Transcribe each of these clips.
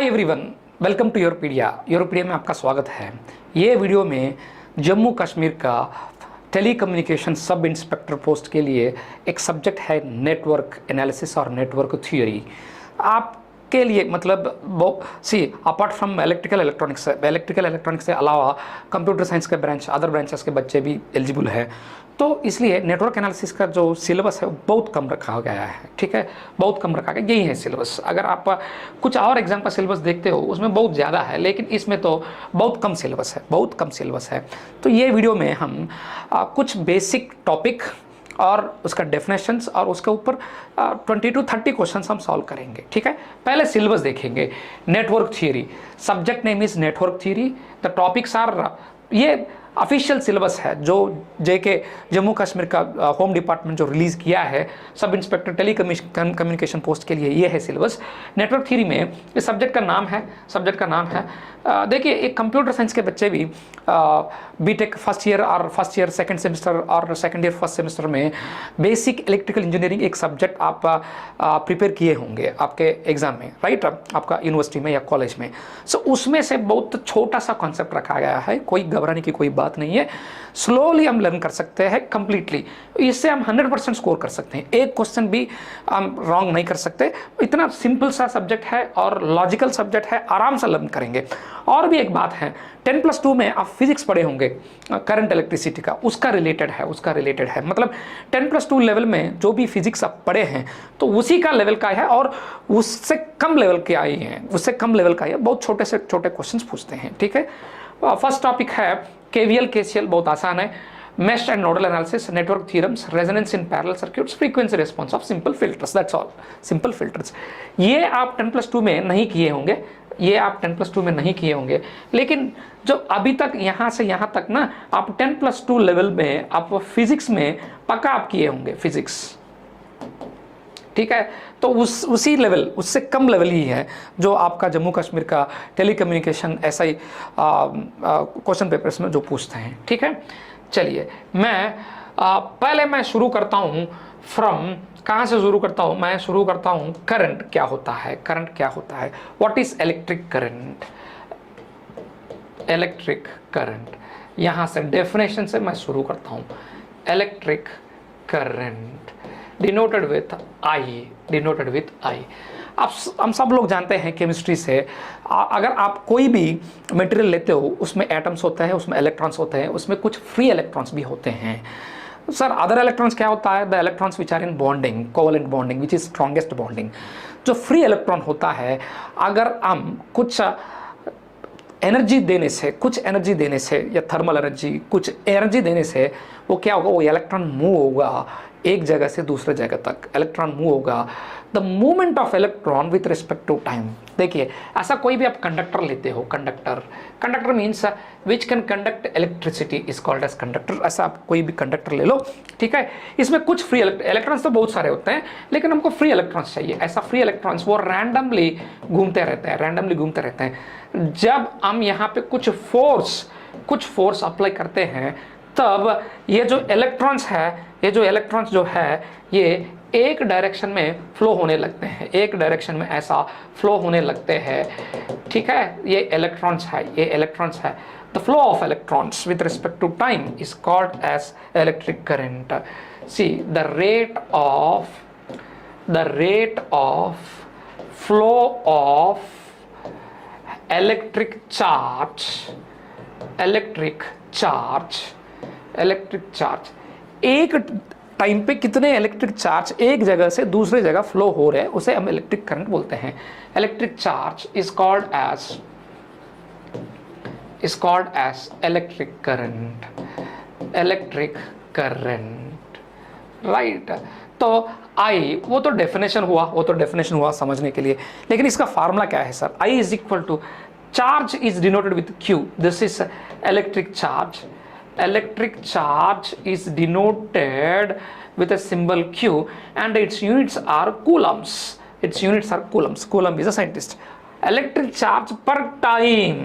Hi everyone, welcome to यूरोपीडिया में आपका स्वागत है। ये वीडियो में जम्मू कश्मीर का टेलीकम्युनिकेशन सब इंस्पेक्टर पोस्ट के लिए एक सब्जेक्ट है नेटवर्क एनालिसिस और नेटवर्क थ्योरी। आपके लिए मतलब अपार्ट फ्रॉम इलेक्ट्रिकल इलेक्ट्रॉनिक्स से अलावा कंप्यूटर साइंस के अदर ब्रांचेस के बच्चे भी एलिजिबल है, तो इसलिए नेटवर्क एनालिसिस का जो सिलेबस है वो बहुत कम रखा गया है। ठीक है, बहुत कम रखा गया, यही है सिलेबस। अगर आप कुछ और एग्जाम का सिलेबस देखते हो उसमें बहुत ज़्यादा है, लेकिन इसमें तो बहुत कम सिलेबस है। तो ये वीडियो में हम कुछ बेसिक टॉपिक और उसका डेफिनेशंस और उसके ऊपर 20 to 30 क्वेश्चंस हम सॉल्व करेंगे। ठीक है, पहले सिलेबस देखेंगे। Network theory, subject name is network theory. The topics are, ये ऑफिशियल सिलेबस है जो जेके जम्मू कश्मीर का होम डिपार्टमेंट जो रिलीज़ किया है सब इंस्पेक्टर टेलीकम्युनिकेशन पोस्ट के लिए, ये है सिलेबस। नेटवर्क थ्योरी में इस सब्जेक्ट का नाम है देखिए, एक कंप्यूटर साइंस के बच्चे भी BTech first year second semester और सेकंड ईयर फर्स्ट सेमेस्टर में बेसिक इलेक्ट्रिकल इंजीनियरिंग एक सब्जेक्ट आप प्रिपेयर किए होंगे आपके एग्जाम में, राइट, आपका यूनिवर्सिटी में या कॉलेज में। सो उसमें से बहुत छोटा सा कॉन्सेप्ट रखा गया है, कोई घबराने की कोई बात नहीं है। स्लोली हम लर्न कर सकते हैं कंप्लीटली, इससे हम 100% स्कोर कर सकते हैं, एक क्वेश्चन भी हम रॉन्ग नहीं कर सकते। इतना सिंपल सा सब्जेक्ट है और लॉजिकल सब्जेक्ट है, आराम से लर्न करेंगे। और भी एक बात है, 10+2 में आप फिजिक्स पढ़े होंगे करंट इलेक्ट्रिसिटी का, उसका रिलेटेड है मतलब 10+2 लेवल में जो भी फिजिक्स आप पढ़े हैं तो उसी का लेवल का है और उससे कम लेवल के आए हैं, बहुत छोटे से छोटे क्वेश्चंस पूछते हैं। ठीक है, फर्स्ट टॉपिक है केवीएल केसीएल, बहुत आसान है। Mesh and nodal analysis, network theorems, resonance in parallel circuits, frequency response of simple filters, that's all. Simple filters ये आप 10+2 में नहीं किए होंगे, लेकिन जो अभी तक यहाँ से यहाँ तक ना आप 10+2 लेवल में आप फिजिक्स में पक्का आप किए होंगे फिजिक्स। ठीक है, तो उसी लेवल, उससे कम लेवल ही है जो आपका जम्मू कश्मीर का टेलीकम्युनिकेशन ऐसा ही क्वेश्चन पेपर्स में जो पूछते हैं। ठीक है, चलिए पहले मैं शुरू करता हूँ कहाँ से शुरू करता हूँ? मैं शुरू करता हूँ करंट क्या होता है। What is electric current? यहाँ से डेफिनेशन से मैं शुरू करता हूँ। Electric current denoted with I. आप हम सब लोग जानते हैं केमिस्ट्री से, अगर आप कोई भी मटेरियल लेते हो उसमें एटम्स होते हैं, उसमें इलेक्ट्रॉन्स होते हैं, उसमें कुछ फ्री इलेक्ट्रॉन्स भी होते हैं। सर अदर इलेक्ट्रॉन्स क्या होता है? The electrons which are in bonding, covalent bonding which is strongest bonding. जो फ्री इलेक्ट्रॉन होता है, अगर हम कुछ एनर्जी देने से या थर्मल एनर्जी कुछ एनर्जी देने से वो क्या होगा, वो इलेक्ट्रॉन मूव होगा एक जगह से दूसरे जगह तक, इलेक्ट्रॉन मूव होगा। The movement of electron with respect to time. देखिए, ऐसा कोई भी आप कंडक्टर लेते हो, conductor means which can conduct electricity is called as conductor. ऐसा आप कोई भी कंडक्टर ले लो, ठीक है, इसमें कुछ फ्री इलेक्ट्रॉन्स तो बहुत सारे होते हैं, लेकिन हमको फ्री इलेक्ट्रॉन्स चाहिए। ऐसा फ्री इलेक्ट्रॉन्स वो रैंडमली घूमते रहते हैं। जब हम यहाँ पे कुछ फोर्स अप्लाई करते हैं, तब ये जो इलेक्ट्रॉन्स जो है ये एक डायरेक्शन में फ्लो होने लगते हैं, एक डायरेक्शन में ऐसा फ्लो होने लगते हैं। ठीक है, ये इलेक्ट्रॉन्स है। The flow of electrons with respect to time is called as electric current. See the rate of flow of electric charge, एक टाइम पे कितने इलेक्ट्रिक चार्ज एक जगह से दूसरे जगह फ्लो हो रहे हैं, उसे हम इलेक्ट्रिक करंट बोलते हैं। Electric charge is called as electric current, right. तो आई वो तो डेफिनेशन हुआ समझने के लिए, लेकिन इसका फार्मूला क्या है sir? I is equal to charge is denoted with Q, this is electric charge is denoted with a symbol Q and its units are coulombs. Coulomb is a scientist. Electric charge per time,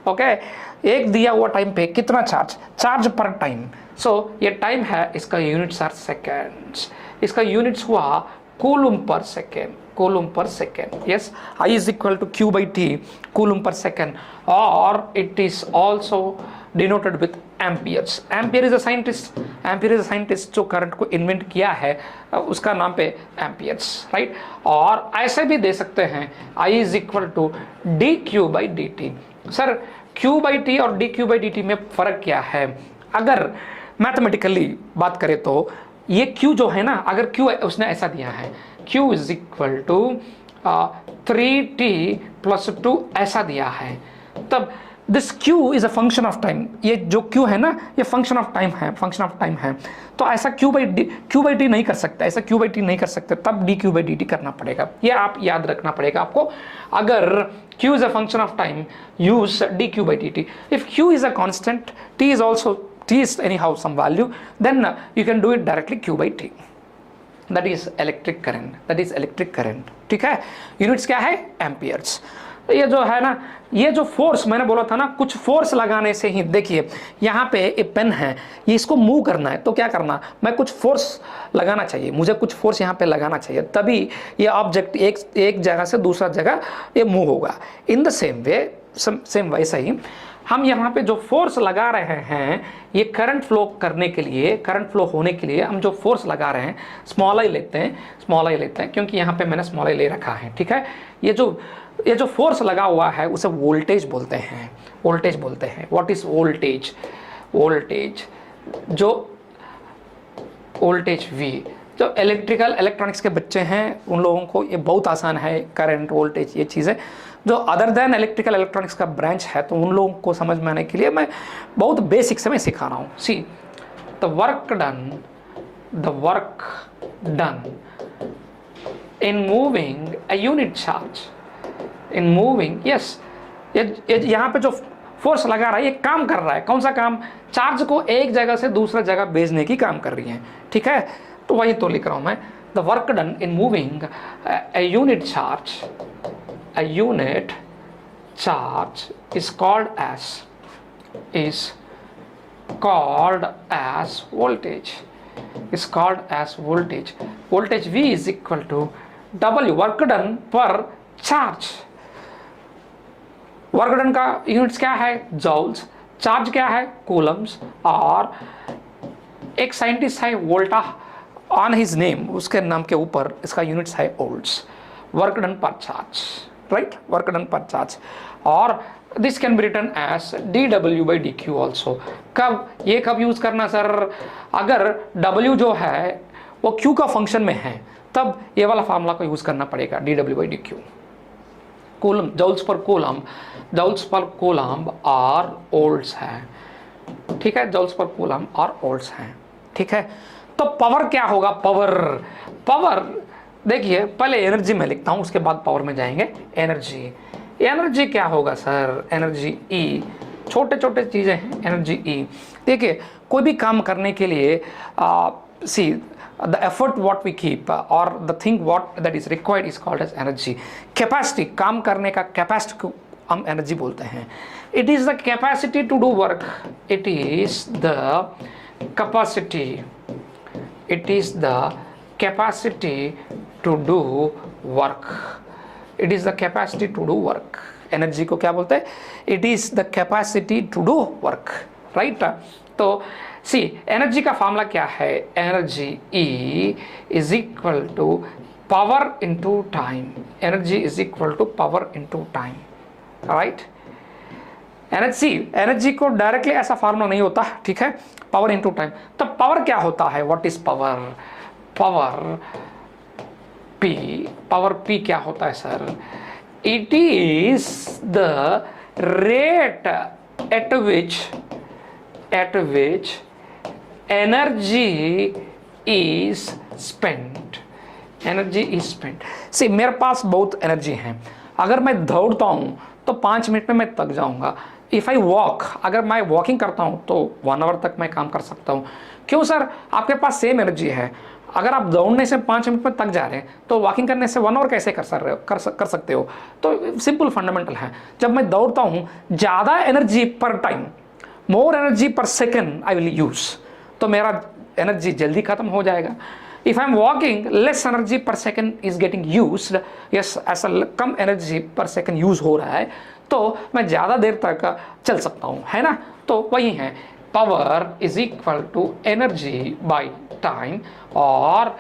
okay, एक दिया हुआ time पे कितना charge पर time. सो ये time है, इसका units are seconds, इसका यूनिट्स हुआ coulomb per second. coulomb per second. Yes, I is equal to q by t coulomb per second, or it is also denoted with amperes. Ampere is a scientist. Ampere is a scientist जो current को invent किया है, उसका नाम पे amperes, right. और ऐसे भी दे सकते हैं I is equal to dq by dt. Sir q by t और dq by dt में फर्क क्या है? अगर मैथमेटिकली बात करें तो ये q जो है ना, अगर q उसने ऐसा दिया है q is equal to 3t plus 2 ऐसा दिया है, तब this q is a function of time. ये जो q है ना, ये फंक्शन ऑफ टाइम है, फंक्शन ऑफ टाइम है. तो ऐसा q by t नहीं कर सकता, ऐसा q by t नहीं कर सकते, तब dq by dt करना पड़ेगा. ये आप याद रखना पड़ेगा आपको. अगर q is a function of time, use dq by dt. If q is a constant, t is also t is anyhow some value, then you can do it directly q by t. That is electric current. That is electric current. ठीक है. Units क्या है? Amperes. ये जो है ना, ये जो फोर्स मैंने बोला था ना, कुछ फोर्स लगाने से ही, देखिए यहाँ पे एक पेन है, ये इसको मूव करना है, तो क्या करना, मैं कुछ फोर्स लगाना चाहिए, मुझे कुछ फोर्स यहाँ पे लगाना चाहिए, तभी ये ऑब्जेक्ट एक जगह से दूसरा जगह ये मूव होगा. In the same way, same वैसा ही हम यहाँ पे जो फोर्स लगा रहे हैं, ये करंट फ्लो करने के लिए, करंट फ्लो होने के लिए हम जो फोर्स लगा रहे हैं, स्मॉल आई लेते हैं, क्योंकि यहाँ पे मैंने स्मॉल आई ले रखा है. ठीक है. ये जो फोर्स लगा हुआ है उसे वोल्टेज बोलते हैं. What is voltage? जो वोल्टेज V, जो इलेक्ट्रॉनिक्स के बच्चे हैं उन लोगों को ये बहुत आसान है. करंट, वोल्टेज, ये चीज़ें जो अदर देन इलेक्ट्रॉनिक्स का ब्रांच है, तो उन लोगों को समझ में आने के लिए मैं बहुत बेसिक से मैं सिखा रहा हूँ. See the work done in moving a unit charge, in moving, yes, ये यहाँ पे जो फोर्स लगा रहा है, ये काम कर रहा है. कौन सा काम? चार्ज को एक जगह से दूसरा जगह भेजने की काम कर रही है. ठीक है. तो वही तो लिख रहा हूँ मैं. The work done in moving a unit charge is called as voltage. Voltage V is equal to W, work done per charge. Work done का यूनिट्स क्या है? जॉल्स. चार्ज क्या है? कूलम्स. और एक साइंटिस्ट है वोल्टा, ऑन हिज नेम, उसके नाम के ऊपर इसका यूनिट्स है volts. Work done per charge, right, work done per charge. और this can be written as dw by dq also. कब यूज करना सर? अगर w जो है वो q का फंक्शन में है, तब ये वाला फार्मूला को यूज करना पड़ेगा, dw by dq. Coulomb, joules पर कूलम और ओल्ट्स है. ठीक है. जॉल्स पर कूलम और ओल्ट्स हैं. ठीक है. तो पावर क्या होगा? पावर देखिए, पहले एनर्जी में लिखता हूं, उसके बाद पावर में जाएंगे. एनर्जी क्या होगा सर? Energy E. छोटे चीजें हैं. Energy E. देखिए, कोई भी काम करने के लिए सी the effort what we keep or the thing what that is required is called as energy. Capacity, काम करने का capacity को हम energy बोलते हैं. It is the capacity to do work. It is the capacity to do work. Energy को क्या बोलते हैं? It is the capacity to do work. Right? तो सी एनर्जी का फॉर्मूला क्या है? Energy E is equal to power into time. Energy is equal to power into time, right. Energy को directly ऐसा फॉर्मूला नहीं होता. ठीक है. Power into time. तो पावर क्या होता है? What is power? Power P क्या होता है sir? It is the rate at which energy is spent. See, मेरे पास बहुत एनर्जी है. अगर मैं दौड़ता हूँ तो 5 मिनट में मैं थक जाऊँगा. इफ़ आई वॉक, अगर मैं वॉकिंग करता हूँ तो 1 आवर तक मैं काम कर सकता हूँ. क्यों सर? आपके पास सेम एनर्जी है. अगर आप दौड़ने से 5 मिनट में थक जा रहे हैं तो वॉकिंग करने से 1 आवर कैसे कर सकते हो? तो सिंपल फंडामेंटल है. जब मैं दौड़ता हूँ, ज़्यादा एनर्जी पर टाइम, मोर एनर्जी पर सेकेंड आई विल यूज़, तो मेरा एनर्जी जल्दी ख़त्म हो जाएगा. If I'm walking, less energy per second is getting used. Yes, ऐसा कम एनर्जी पर सेकंड यूज हो रहा है, तो मैं ज़्यादा देर तक चल सकता हूँ, है ना। तो वही है, power is equal to energy by time और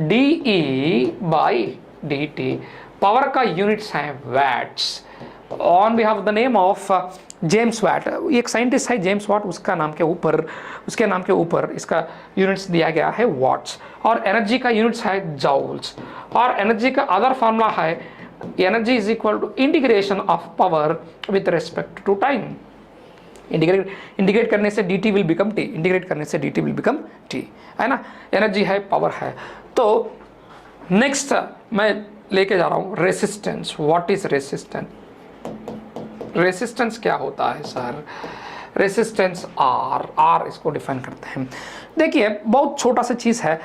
DE बाई DT। पावर का यूनिट्स हैं watts, on behalf of the name of James Watt. एक साइंटिस्ट है जेम्स वॉट, उसके नाम के ऊपर इसका यूनिट्स दिया गया है वॉट्स। और एनर्जी का यूनिट्स है जॉल्स। और एनर्जी का अदर फार्मूला है energy is equal to integration of power with respect to time. Integrate करने से dt will become t, integrate करने से dt विल बिकम t, है ना। एनर्जी है, पावर है। तो नेक्स्ट मैं लेके जा रहा हूँ resistance. What is resistance? Resistance क्या होता है सर? रेसिस्टेंस आर इसको डिफाइन करते हैं। देखिए बहुत छोटा सा चीज़ है,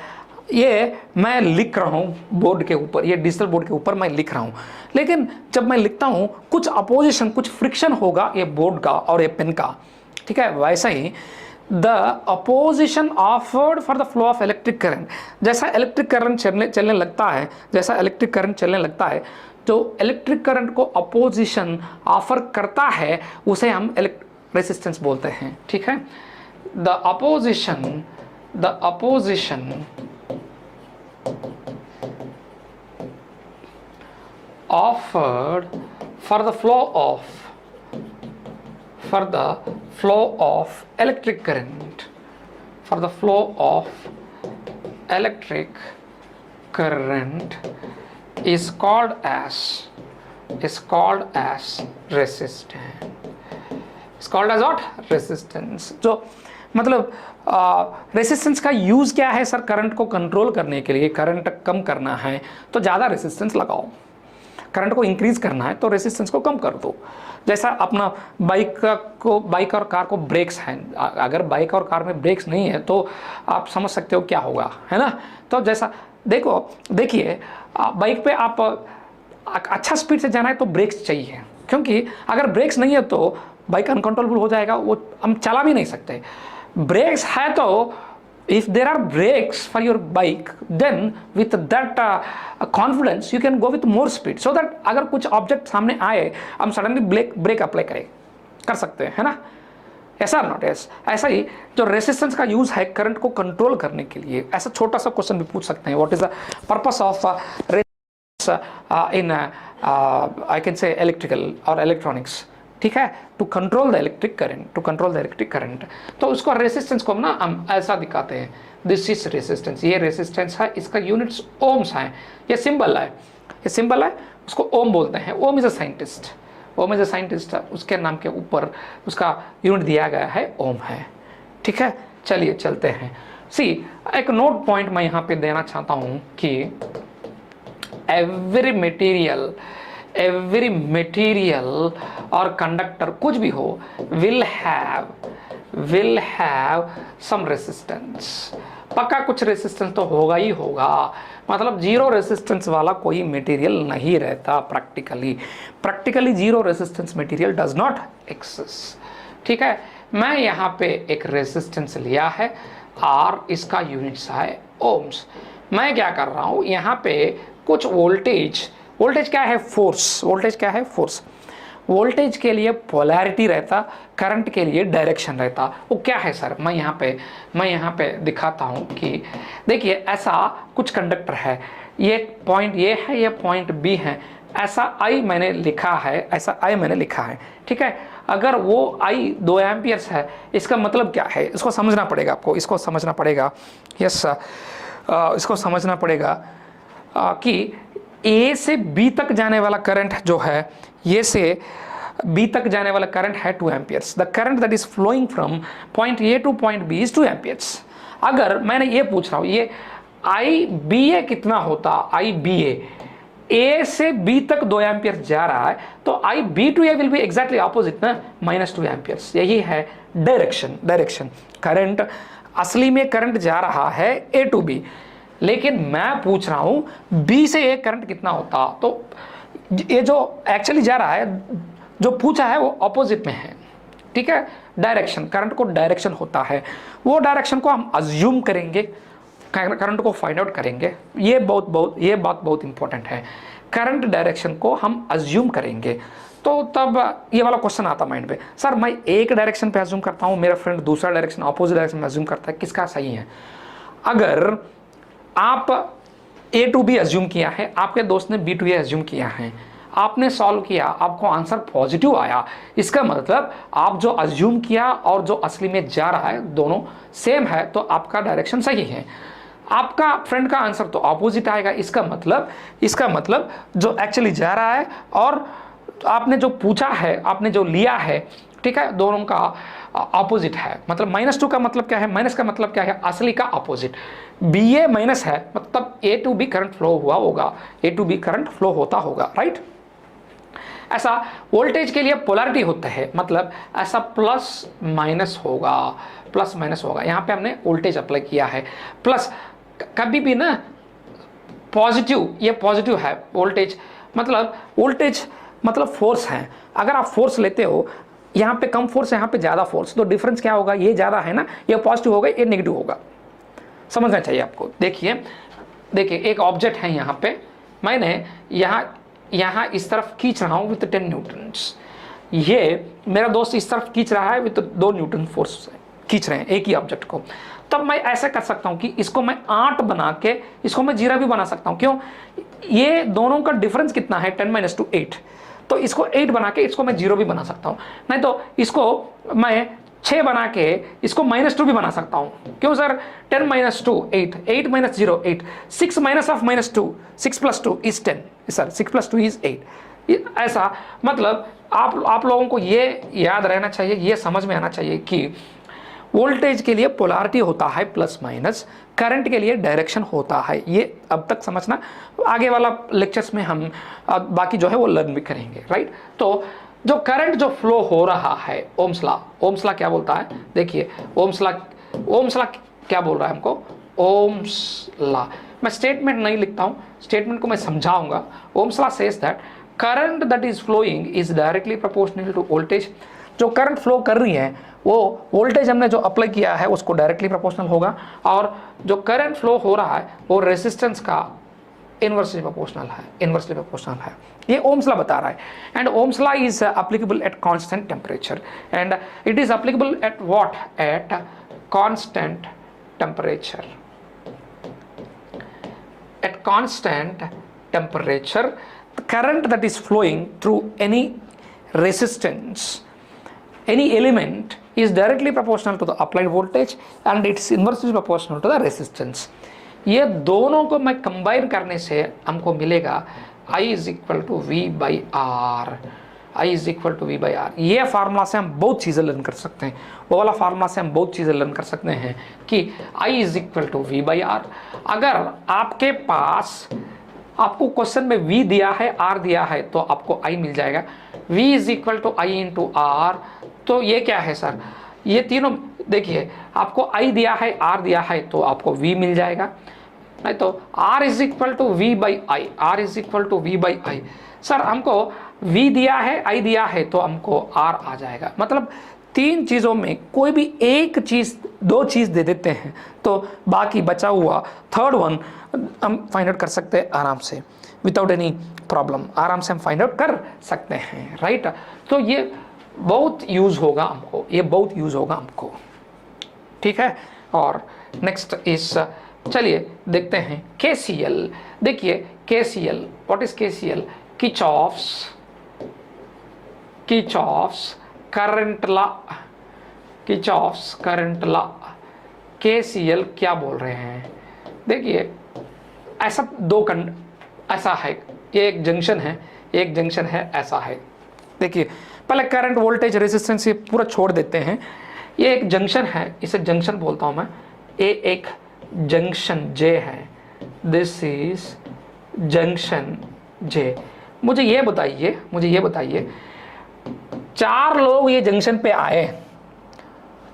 ये मैं लिख रहा हूँ बोर्ड के ऊपर, ये डिजिटल बोर्ड के ऊपर मैं लिख रहा हूँ, लेकिन जब मैं लिखता हूँ कुछ अपोजिशन, कुछ फ्रिक्शन होगा ये बोर्ड का और ये पेन का, ठीक है। वैसा ही the opposition offered for the flow of electric current, जैसा इलेक्ट्रिक करंट चलने लगता है, जैसा इलेक्ट्रिक करंट चलने लगता है, जो इलेक्ट्रिक करंट को अपोजिशन ऑफर करता है उसे हम रेसिस्टेंस बोलते हैं, ठीक है। The opposition offered for the flow of electric current, for the flow of electric current is called as resistance, is called as what? Resistance। जो मतलब रेसिस्टेंस का यूज़ क्या है सर? करंट को कंट्रोल करने के लिए, करंट कम करना है तो ज़्यादा रेसिस्टेंस लगाओ, करंट को इंक्रीज करना है तो रेसिस्टेंस को कम कर दो। जैसा अपना बाइक और कार को ब्रेक्स हैं, अगर बाइक और कार में ब्रेक्स नहीं है तो आप समझ सकते हो क्या होगा, है ना। तो जैसा देखिए बाइक पे आप अच्छा स्पीड से जाना है तो ब्रेक्स चाहिए, क्योंकि अगर ब्रेक्स नहीं है तो बाइक अनकंट्रोलेबल हो जाएगा, वो हम चला भी नहीं सकते। ब्रेक्स है तो if there are brakes for your bike, then with that confidence you can go with more speed, so that अगर कुछ ऑब्जेक्ट सामने आए हम सडनली ब्रेक अप्लाई कर सकते हैं, है ना। ऐसा नॉट ऐसा ही जो रेसिस्टेंस का यूज है करंट को कंट्रोल करने के लिए, ऐसा छोटा सा क्वेश्चन भी पूछ सकते हैं। What is the purpose of resistance in I can say electrical और इलेक्ट्रॉनिक्स, ठीक है, to control the electric current. तो उसको रेसिस्टेंस को ना हम ऐसा दिखाते हैं, दिस इज रेसिस्टेंस, ये रेसिस्टेंस है, इसका यूनिट्स ओम्स हैं, ये सिंबल है, उसको ओम बोलते हैं। ओम इज अ साइंटिस्ट, उसके नाम के ऊपर उसका यूनिट दिया गया है, ओम है, ठीक है। चलिए चलते हैं। एक नोट पॉइंट मैं यहाँ पे देना चाहता हूँ कि एवरी मटेरियल और कंडक्टर कुछ भी हो विल हैव सम रेसिस्टेंस, पक्का कुछ रेसिस्टेंस तो होगा ही होगा। मतलब जीरो रेसिस्टेंस वाला कोई मटेरियल नहीं रहता practically zero resistance material does not exist, ठीक है। मैं यहाँ पे एक रेसिस्टेंस लिया है और इसका यूनिट्स है ओम्स। मैं क्या कर रहा हूँ, यहाँ पे कुछ वोल्टेज क्या है? फोर्स। वोल्टेज के लिए पोलैरिटी रहता, करंट के लिए डायरेक्शन रहता। वो क्या है सर? मैं यहाँ पे दिखाता हूँ कि देखिए ऐसा कुछ कंडक्टर है, ये पॉइंट ये है, ये पॉइंट बी है, ऐसा I मैंने लिखा है, ठीक है। अगर वो I 2 एम्पियर्स है, इसका मतलब क्या है? इसको समझना पड़ेगा आपको, इसको समझना पड़ेगा कि A से B तक जाने वाला करंट जो है, ये से B तक जाने वाला करंट है 2 amperes. The current that is flowing from point A to point B is 2 amperes. अगर मैंने ये पूछ रहा हूँ ये IBA कितना होता, IBA A से B तक 2 एम्पियर जा रहा है, तो IB to A will be exactly opposite ना, -2 एम्पियर्स। यही है डायरेक्शन। करंट असली में करंट जा रहा है A टू B, लेकिन मैं पूछ रहा हूं B से A करंट कितना होता। तो ये जो एक्चुअली जा रहा है, जो पूछा है वो ऑपोजिट में है, ठीक है। डायरेक्शन, करंट को डायरेक्शन होता है, वो डायरेक्शन को हम अज्यूम करेंगे करंट को फाइंड आउट करेंगे। ये बात बहुत इंपॉर्टेंट है। करंट डायरेक्शन को हम अज्यूम करेंगे तो तब ये वाला क्वेश्चन आता माइंड पे, सर मैं एक डायरेक्शन पे अज्यूम करता हूँ, मेरा फ्रेंड दूसरा डायरेक्शन अपोजिट डायरेक्शन में अज्यूम करता है, किसका सही है? अगर आप A to B अज्यूम किया है, आपके दोस्त ने B to A अज्यूम किया है, आपने सॉल्व किया, आपको आंसर पॉजिटिव आया, इसका मतलब आप जो अज्यूम किया और जो असली में जा रहा है दोनों सेम है, तो आपका डायरेक्शन सही है। आपका फ्रेंड का आंसर तो ऑपोजिट आएगा, इसका मतलब जो एक्चुअली जा रहा है और आपने जो पूछा है, आपने जो लिया है, ठीक है, दोनों का ऑपोजिट है। मतलब -2 का मतलब क्या है? माइनस का मतलब क्या है? असली का ऑपोजिट। BA माइनस है मतलब A to B current flow हुआ होगा, A to B current flow होता होगा, राइट। ऐसा वोल्टेज के लिए पोलैरिटी होता है, मतलब ऐसा प्लस माइनस होगा। यहाँ पे हमने वोल्टेज अप्लाई किया है, प्लस कभी भी ना पॉजिटिव, ये पॉजिटिव है वोल्टेज मतलब फोर्स है। अगर आप फोर्स लेते हो, यहाँ पे कम फोर्स है, यहाँ पे ज़्यादा फोर्स, तो डिफरेंस क्या होगा? ये ज़्यादा है ना, ये पॉजिटिव होगा, ये नेगेटिव होगा। समझना चाहिए आपको। देखिए एक ऑब्जेक्ट है यहाँ पे, मैंने यहाँ इस तरफ खींच रहा हूँ विथ 10 न्यूटन्स, ये मेरा दोस्त इस तरफ खींच रहा है विथ 2 न्यूटन फोर्स खींच रहे हैं एक ही ऑब्जेक्ट को। तब मैं ऐसा कर सकता हूँ कि इसको मैं 8 बना के इसको मैं 0 भी बना सकता हूँ। क्यों? ये दोनों का डिफरेंस कितना है? 10 - 2 8, तो इसको 8 बना के इसको मैं 0 भी बना सकता हूँ। नहीं तो इसको मैं 6 बना के इसको -2 भी बना सकता हूँ। क्यों sir? 10 - 2 8, 8 - 0 8, 6 minus of -2, 6 + 2 is 10, sir 6 + 2 is 8। ऐसा मतलब आप लोगों को ये याद रहना चाहिए, ये समझ में आना चाहिए कि वोल्टेज के लिए पोलैरिटी होता है प्लस माइनस, करंट के लिए डायरेक्शन होता है। ये अब तक समझना, आगे वाला लेक्चर्स में हम बाकी जो है वो लर्न भी करेंगे, राइट। तो जो करंट जो फ्लो हो रहा है, ओम्स लॉ क्या बोलता है? देखिए ओम्स लॉ क्या बोल रहा है हमको? ओम्स लॉ, मैं स्टेटमेंट नहीं लिखता हूँ, स्टेटमेंट को मैं समझाऊंगा। Ohm's law says that current that is flowing is directly proportional to voltage. जो करंट फ्लो कर रही है वो वोल्टेज हमने जो अप्लाई किया है उसको डायरेक्टली प्रोपोर्शनल होगा, और जो करंट फ्लो हो रहा है वो रेजिस्टेंस का इनवर्सली प्रोपोर्शनल है। ये ओम्स लॉ बता रहा है। And Ohm's law is applicable eight constant temperature, and it is applicable at what? Eight constant temperature. At constant temperature, the current that is flowing through any resistance, any element, is directly proportional to the applied voltage and it's inversely proportional to the resistance. ये दोनों को मैं combine करने से हमको मिलेगा I is equal to V/R। ये formula से हम बहुत चीज़ें लर्न कर सकते हैं, वो वाला फार्मूला से हम बहुत चीज़ें लर्न कर सकते हैं कि I is equal to V/R। अगर आपके पास आपको क्वेश्चन में V दिया है, R दिया है, तो आपको I मिल जाएगा। V is equal to I into R, तो ये क्या है सर? ये तीनों देखिए, आपको I दिया है, R दिया है, तो आपको V मिल जाएगा। नहीं तो R is equal to V/I। Sir हमको V दिया है, I दिया है, तो हमको R आ जाएगा। मतलब 3 चीज़ों में कोई भी एक चीज़, 2 चीज़ दे देते हैं तो बाकी बचा हुआ थर्ड वन हम फाइंड आउट कर सकते हैं आराम से, विदाउट एनी प्रॉब्लम, आराम से हम फाइंड आउट कर सकते हैं, राइट। तो ये बहुत यूज़ होगा हमको, ठीक है। और नेक्स्ट इस, चलिए देखते हैं KCL। देखिए KCL, what is KCL? Kirchhoff's current law. KCL क्या बोल रहे हैं? देखिए ऐसा है, ये एक जंक्शन है, ऐसा है। देखिए पहले करंट, वोल्टेज, रेजिस्टेंस ये पूरा छोड़ देते हैं। ये एक जंक्शन है, इसे जंक्शन बोलता हूं मैं। ये एक जंक्शन J है, दिस इज जंक्शन J। मुझे ये बताइए 4 लोग ये जंक्शन पे आए,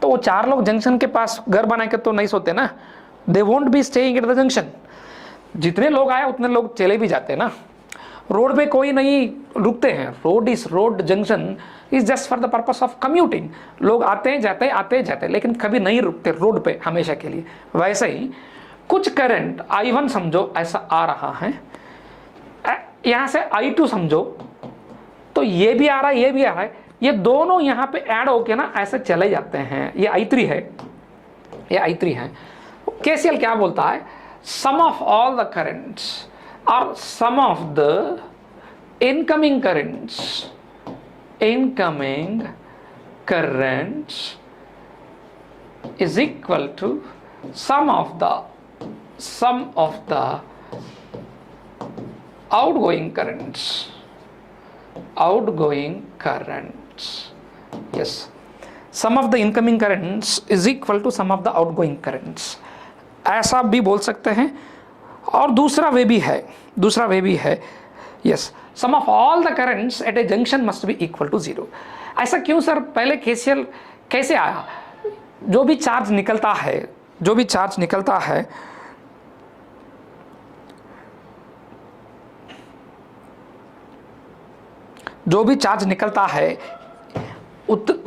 तो वो 4 लोग जंक्शन के पास घर बना के तो नहीं सोते ना, they won't be staying at the junction. जितने लोग आए उतने लोग चले भी जाते ना, रोड पे कोई नहीं रुकते हैं। Road junction is just for the purpose of commuting. लोग आते हैं जाते, लेकिन कभी नहीं रुकते रोड पे हमेशा के लिए। वैसे ही कुछ करंट I1 समझो ऐसा आ रहा है, यहां से I2 समझो, तो ये भी आ रहा है, ये भी आ रहा है, ये दोनों यहां पे ऐड होके ना ऐसे चले जाते हैं। ये I3 है, ये I3 है। KCL क्या बोलता है, sum of all the currents और sum of the incoming currents is equal to sum of the outgoing currents. Yes, sum of the incoming currents is equal to sum of the outgoing currents, ऐसा भी बोल सकते हैं। और दूसरा वे भी है, yes, sum of all the currents at a junction must be equal to 0। ऐसा क्यों सर, पहले KCL कैसे आया, जो भी चार्ज निकलता है,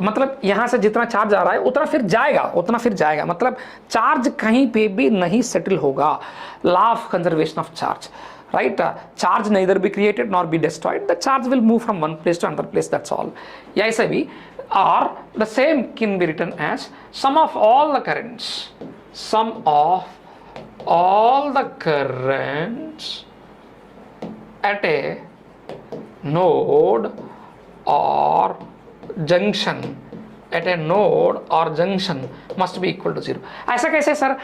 मतलब यहां से जितना चार्ज आ रहा है उतना फिर जाएगा, मतलब चार्ज कहीं पे भी नहीं सेटल होगा। Law of conservation of charge, right? Charge neither be created nor be destroyed, the charge will move from one place to another place, that's all। या ऐसे भी, or the same can be written as sum of all the currents at a node or junction must be equal to 0। ऐसा कैसे sir,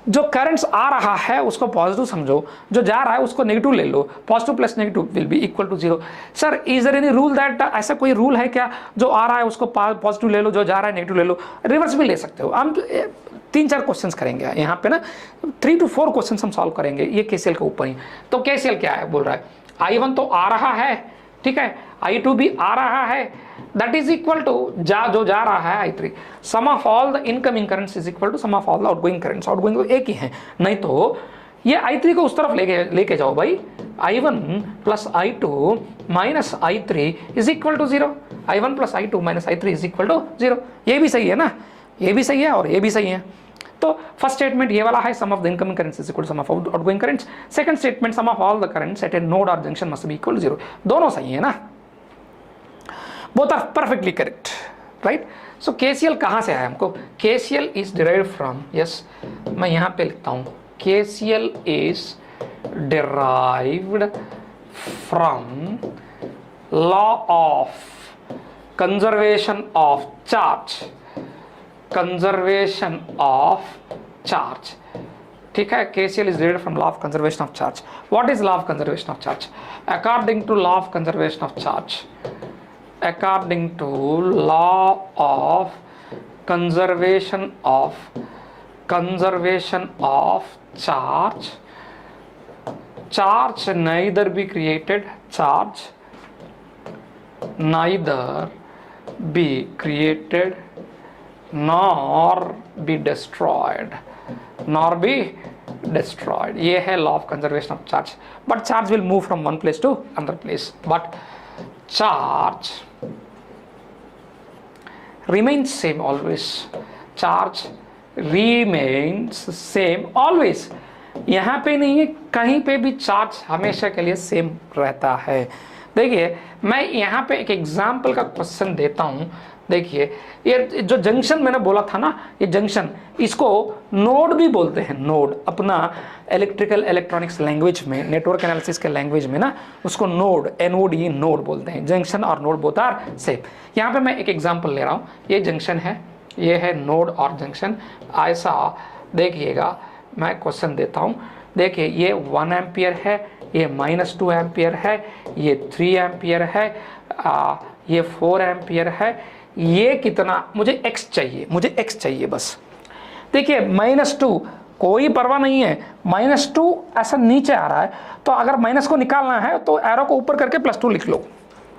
जो currents आ रहा है उसको positive समझो, जो जा रहा है उसको नेगेटिव ले लो, positive plus negative will be equal to 0। Sir is there any rule that, ऐसा कोई रूल है क्या, जो आ रहा है उसको पॉजिटिव ले लो, जो जा रहा है नेगेटिव ले लो, रिवर्स भी ले सकते हो। हम 3-4 क्वेश्चंस करेंगे यहाँ पे ना, 3 to 4 क्वेश्चन हम सॉल्व करेंगे ये KCL के ऊपर ही। तो KCL क्या है, बोल रहा है I1 तो आ रहा है, ठीक है, I2 भी आ रहा है, दैट इज इक्वल टू जो जा रहा है I3। Sum of all the incoming currents is equal to sum of all the outgoing currents. Outgoing तो एक ही है, नहीं तो ये I3 को उस तरफ लेके जाओ भाई, I1 plus I2 minus I3 is equal to 0। I1 plus I2 minus I3 is equal to 0। ये भी सही है ना, ये भी सही है और ये भी सही है। तो फर्स्ट स्टेटमेंट ये वाला है, sum of the incoming currents is equal to sum of outgoing currents. Second statement, sum of all the currents at a node और junction must be equal to 0। दोनों सही है ना, both are perfectly correct, right? So KCL कहाँ से आया हमको, KCL is derived from, yes, मैं यहाँ पे लिखता हूँ, KCL is derived from law of conservation of charge, ठीक है। KCL is derived from law of conservation of charge। What is law of conservation of charge? According to law of conservation of charge, according to law of conservation of charge neither be created nor be destroyed। ये है law of conservation of charge। but charge will move from one place to another place, but charge remains same always। यहाँ पे नहीं है, कहीं पे भी charge हमेशा के लिए सेम रहता है। देखिए मैं यहाँ पे एक एग्जाम्पल का क्वेश्चन देता हूँ। देखिए ये जो जंक्शन मैंने बोला था ना, ये जंक्शन, इसको नोड भी बोलते हैं। नोड अपना इलेक्ट्रिकल-इलेक्ट्रॉनिक्स लैंग्वेज में, नेटवर्क एनालिसिस के लैंग्वेज में ना उसको नोड, NOD नोड बोलते हैं। जंक्शन और नोड बोथ आर सेम। यहाँ पे मैं एक एग्जांपल ले रहा हूँ, ये जंक्शन है, ये है नोड और जंक्शन। ऐसा देखिएगा, मैं क्वेश्चन देता हूँ। देखिए ये 1 एम्पियर है, ये -2 एम्पियर है, ये 3 एम्पियर है, ये 4 एम्पियर है। ये कितना, मुझे x चाहिए बस। देखिए -2 कोई परवाह नहीं है, -2 ऐसा नीचे आ रहा है, तो अगर माइनस को निकालना है तो एरो को ऊपर करके +2 लिख लो,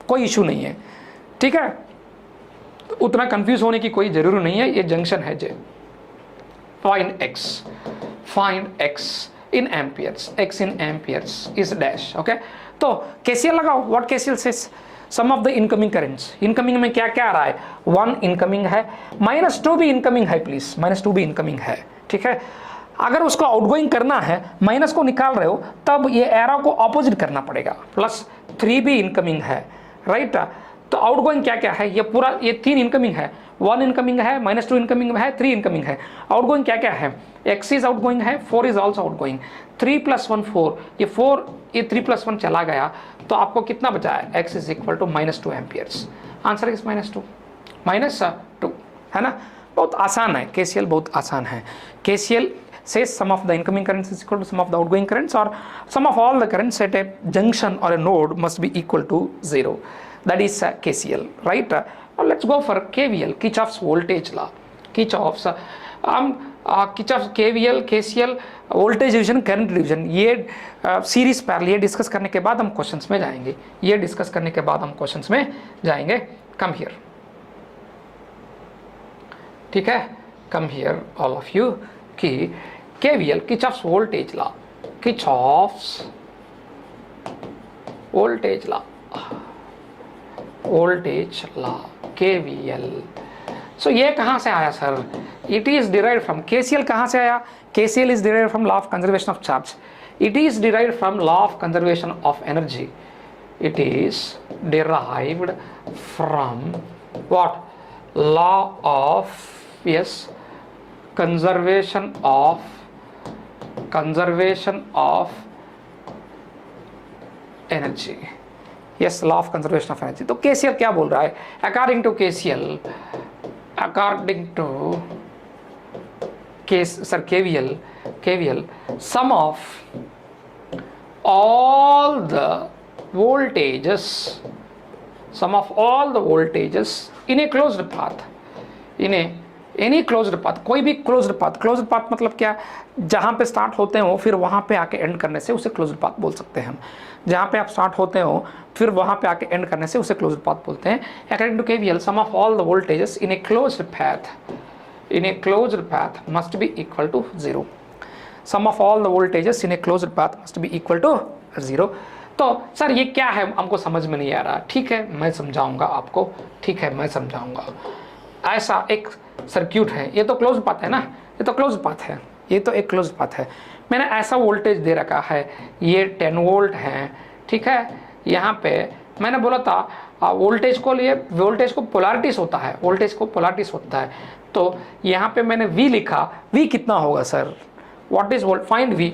कोई इशू नहीं है, ठीक है। उतना कंफ्यूज होने की कोई जरूरत नहीं है। ये जंक्शन है J. Find x in amperes, x in amperes is dash, okay। तो KCL लगाओ। What KCL says, sum of the incoming currents. Incoming में क्या क्या आ रहा है, 1 इनकमिंग है, -2 भी इनकमिंग है, प्लीज -2 भी इनकमिंग है, ठीक है। अगर उसको आउटगोइंग करना है, माइनस को निकाल रहे हो, तब ये एरो को ऑपोजिट करना पड़ेगा। +3 भी इनकमिंग है, राइट। तो आउटगोइंग क्या क्या है, ये पूरा ये 3 इनकमिंग है, 1 इनकमिंग है, -2 इनकमिंग है, 3 इनकमिंग है। आउटगोइंग क्या क्या है, x इज आउटगोइंग है, 4 इज ऑल्सो आउटगोइंग। 3 + 1 4, ये 4 ये 3 + 1 चला गया, तो आपको कितना बचा है, x इज इक्वल टू -2 एम्पियर्स। आंसर इज -2 है ना। बहुत आसान है, KCL बहुत आसान है। KCL says sum of the incoming currents is equal to sum of the outgoing currents, or sum of all the currents at a junction or a node must be equal to 0. That is KCL, right? Now let's go for KVL, Kirchhoff's voltage law. Kirchhoff's Kirchhoff's KVL, KCL, voltage division, current division, ये series parallel, ये discuss करने के बाद हम questions में जाएंगे। ये discuss करने के बाद हम क्वेश्चंस में जाएंगे। कम हियर, ठीक है, come here all of you, कि KVL, Kirchhoff's voltage law, Kirchhoff's voltage law, voltage law, KVL। सो ये कहाँ से आया sir, it is derived from KCL। कहाँ से आया, KCL is derived from law of conservation of charge, it is derived from law of conservation of energy, it is derived from what, law of, yes, conservation of energy, yes, law of conservation of energy। तो KCL क्या बोल रहा है, according to KCL, according to KVL, sum of all the voltages in a closed path, in a any closed path, कोई भी closed path मतलब क्या, जहाँ पे स्टार्ट होते हो फिर वहाँ पे आके एंड करने से उसे क्लोज्ड पाथ बोल सकते हैं हम। जहाँ पे आप स्टार्ट होते हो फिर वहाँ पे आके एंड करने से उसे क्लोज्ड पाथ बोलते हैं। According to KVL, sum of all the voltages in a closed path must be equal to 0। Sum of all the voltages in a closed path must be equal to 0। तो sir ये क्या है, हमको समझ में नहीं आ रहा। ठीक है, मैं समझाऊंगा आपको, ठीक है, मैं समझाऊंगा। ऐसा एक सर्क्यूट है, ये तो क्लोज पाथ है ना, ये तो क्लोज पाथ है, ये तो एक क्लोज पाथ है। मैंने ऐसा वोल्टेज दे रखा है, ये 10 वोल्ट है, ठीक है। यहाँ पे मैंने बोला था वोल्टेज को पोलैरिटीज होता है, तो यहाँ पे मैंने V लिखा। V कितना होगा sir, what is volt, find V।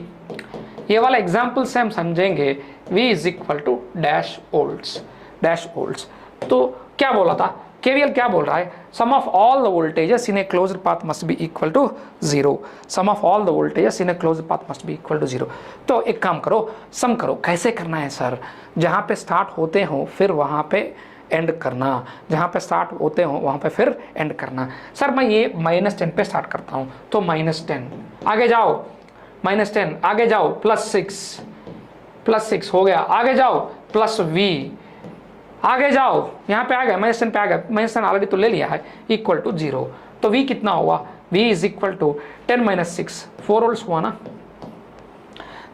ये वाला एग्जाम्पल से हम समझेंगे V is equal to dash volts. तो क्या बोला था, KVL क्या बोल रहा है, sum of all the voltages in a closed path must be equal to 0। Sum of all the voltages in a closed path must be equal to 0। तो एक काम करो, सम करो। कैसे करना है सर, जहाँ पे स्टार्ट होते हो फिर वहाँ पे एंड करना, जहाँ पे स्टार्ट होते हो वहाँ पे फिर एंड करना। सर मैं ये -10 पे स्टार्ट करता हूँ, तो -10 आगे जाओ, -10 आगे जाओ, +6 हो गया, आगे जाओ +V, आगे जाओ, यहाँ पे आ गया -10 पे आ गया, -10 ऑलरेडी तो ले लिया है, इक्वल टू 0। तो V कितना हुआ, V is equal to 10 - 6, 4 volts हुआ ना।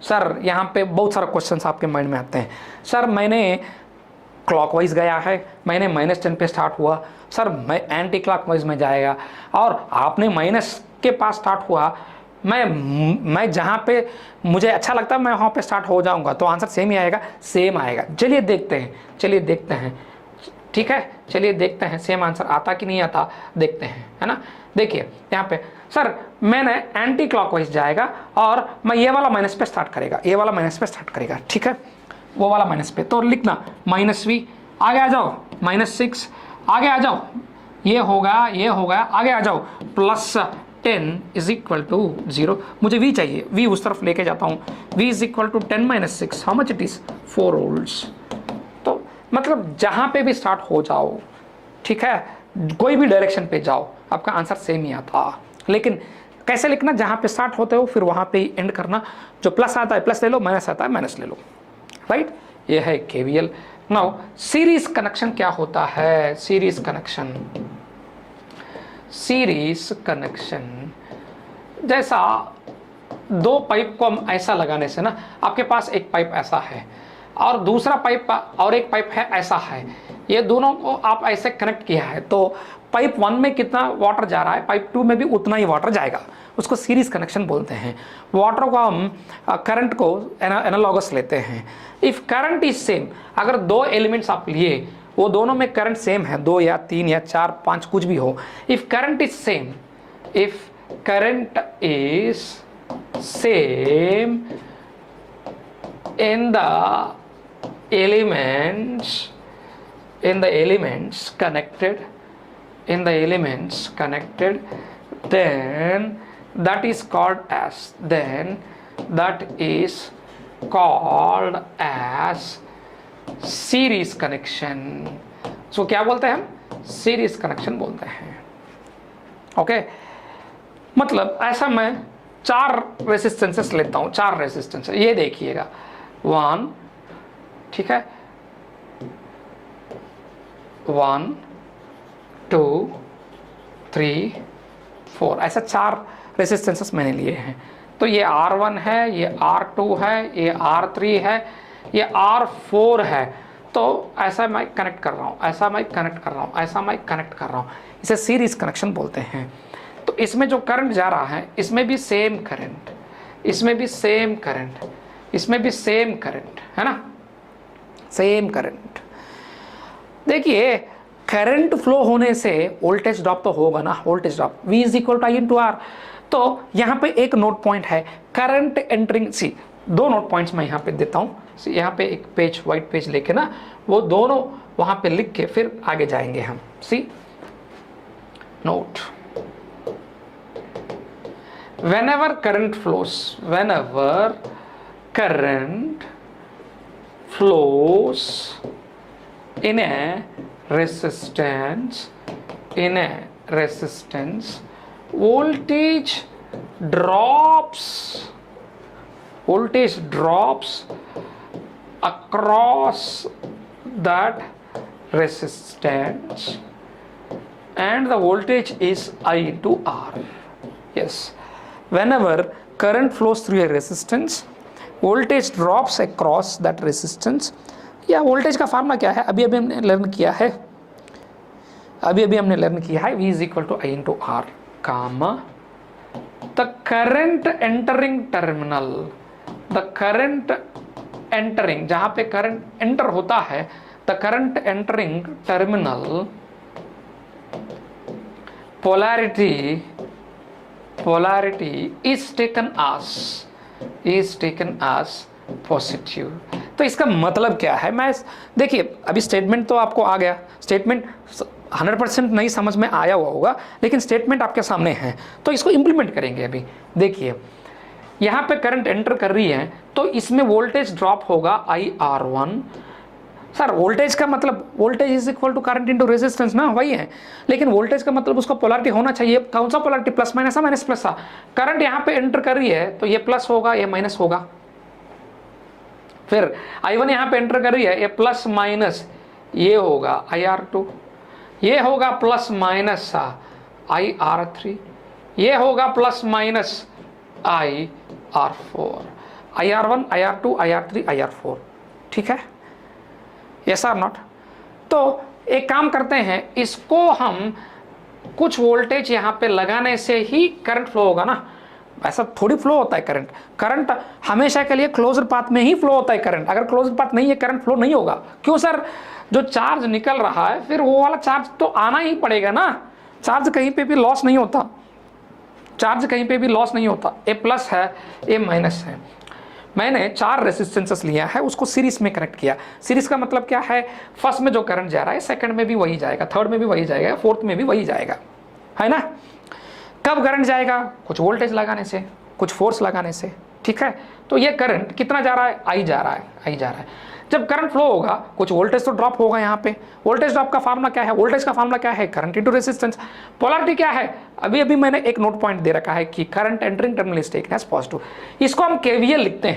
सर यहाँ पे बहुत सारा क्वेश्चंस आपके माइंड में आते हैं, सर मैंने क्लॉकवाइज गया है, मैंने -10 पे स्टार्ट हुआ, सर मैं एंटी क्लॉकवाइज में जाएगा, और आपने माइनस के पास स्टार्ट हुआ, मैं जहाँ पे मुझे अच्छा लगता है मैं वहाँ पे स्टार्ट हो जाऊँगा, तो आंसर सेम ही आएगा, सेम आएगा। चलिए देखते हैं, ठीक है, चलिए देखते हैं सेम आंसर आता कि नहीं आता, देखते हैं, है ना। देखिए यहाँ पे सर मैंने एंटी क्लॉकवाइज जाएगा और मैं ये वाला माइनस पे स्टार्ट करेगा, ठीक है, वो वाला माइनस पे, तो लिखना -V, आगे आ जाओ -6, आगे आ जाओ, ये होगा, आगे आ जाओ +10 इज इक्वल टू 0। मुझे V चाहिए, V उस तरफ लेके जाता हूँ। V is equal to 10 - 6, how much it is, 4 volts. तो मतलब जहाँ पे भी स्टार्ट हो जाओ, ठीक है, कोई भी डायरेक्शन पे जाओ, आपका आंसर सेम ही आता। लेकिन कैसे लिखना, जहाँ पे स्टार्ट होते हो फिर वहाँ पे ही एंड करना। जो प्लस आता है प्लस ले लो, माइनस आता है माइनस ले लो, राइट। ये है KVL। नाउ सीरीज कनेक्शन क्या होता है, सीरीज कनेक्शन जैसा दो पाइप को हम ऐसा लगाने से ना, आपके पास एक पाइप ऐसा है और दूसरा पाइप और एक पाइप है ऐसा है, ये दोनों को आप ऐसे कनेक्ट किया है, तो पाइप 1 में कितना वाटर जा रहा है, पाइप 2 में भी उतना ही वाटर जाएगा। उसको सीरीज कनेक्शन बोलते हैं। वाटर को हम करंट को एनालॉगस लेते हैं। इफ करंट इज सेम, अगर दो एलिमेंट्स आप लिए वो दोनों में करंट सेम है, 2 या 3 या 4 5 कुछ भी हो, if current is same, if current is same in the elements connected, then that is called as series connection. So क्या बोलते हैं हम? सीरीज कनेक्शन बोलते हैं। ओके, मतलब ऐसा मैं 4 रेसिस्टेंसेस लेता हूं, 4 रेसिस्टेंस, ये देखिएगा 1, ठीक है, 1 2 3 4, ऐसा 4 रेसिस्टेंसेस मैंने लिए हैं। तो ये R1 है, ये R2 है, ये R3 है, ये R4 है। तो ऐसा मैं कनेक्ट कर रहा हूँ, ऐसा मैं कनेक्ट कर रहा हूँ, ऐसा मैं कनेक्ट कर रहा हूँ, इसे सीरीज कनेक्शन बोलते हैं। तो इसमें जो करंट जा रहा है, इसमें भी सेम करंट, इसमें भी सेम करंट, इसमें भी सेम करंट, है ना, सेम करंट। देखिए करंट फ्लो होने से वोल्टेज ड्रॉप तो होगा ना, voltage drop V is equal to I into R. तो यहाँ पे एक नोट पॉइंट है, current entering, see 2 note points मैं यहाँ पे देता हूँ। यहाँ पे एक पेज, व्हाइट पेज लेके ना, वो दोनों वहाँ पे लिख के फिर आगे जाएंगे हम। सी note, whenever current flows in a resistance, voltage drops across that resistance, and the voltage is I into R. Yes, whenever current flows through a resistance, voltage drops across that resistance. या voltage का formula क्या है, अभी हमने learn किया है, V is equal to I into R, comma the current entering terminal, the current entering, जहां पे करंट एंटर होता है, the current entering terminal polarity is taken as positive. तो इसका मतलब क्या है, मैं देखिए अभी स्टेटमेंट तो आपको आ गया, स्टेटमेंट 100% नहीं समझ में आया हुआ होगा, लेकिन स्टेटमेंट आपके सामने है, तो इसको इंप्लीमेंट करेंगे। अभी देखिए यहाँ पे करंट एंटर कर रही है, तो इसमें वोल्टेज ड्रॉप होगा IR1। सर वोल्टेज का मतलब voltage is equal to current into resistance ना, वही है, लेकिन वोल्टेज का मतलब उसका पोलैरिटी होना चाहिए। कौन सा पोलैरिटी, प्लस माइनस है, माइनस प्लस था। करंट यहाँ पे एंटर कर रही है तो ये प्लस होगा, ये माइनस होगा। फिर I1 यहाँ पे एंटर कर रही है, ये प्लस माइनस ये होगा IR2, ये होगा प्लस माइनस IR3, ये होगा plus minus IR4, IR1 IR2 IR3 IR4, ठीक है, यस आर नॉट। तो एक काम करते हैं, इसको हम कुछ वोल्टेज यहाँ पे लगाने से ही करंट फ्लो होगा ना, ऐसा थोड़ी फ्लो होता है करंट। करंट हमेशा के लिए क्लोजर पाथ में ही फ्लो होता है करंट, अगर क्लोजर पाथ नहीं है करंट फ्लो नहीं होगा। क्यों सर, जो चार्ज निकल रहा है फिर वो वाला चार्ज तो आना ही पड़ेगा ना, चार्ज कहीं पे भी लॉस नहीं होता, चार्ज कहीं पे भी लॉस नहीं होता। ए प्लस है, ए माइनस है। मैंने 4 रेसिस्टेंसेस लिया है, उसको सीरीज में कनेक्ट किया। सीरीज का मतलब क्या है, फर्स्ट में जो करंट जा रहा है सेकंड में भी वही जाएगा, थर्ड में भी वही जाएगा, फोर्थ में भी वही जाएगा, है ना। कब करंट जाएगा, कुछ वोल्टेज लगाने से, कुछ फोर्स लगाने से, ठीक है। तो ये करंट कितना जा रहा है, आई जा रहा है। जब करंट फ्लो होगा कुछ वोल्टेज तो ड्रॉप होगा। यहाँ पे वोल्टेज ड्रॉप का फार्मूला क्या है, वोल्टेज का फार्मूला क्या है, करंट इनटू रेजिस्टेंस। पोलैरिटी क्या है, अभी मैंने एक नोट पॉइंट दे रखा है कि current entering terminal is taken as positive. इसको हम केवीएल लिखते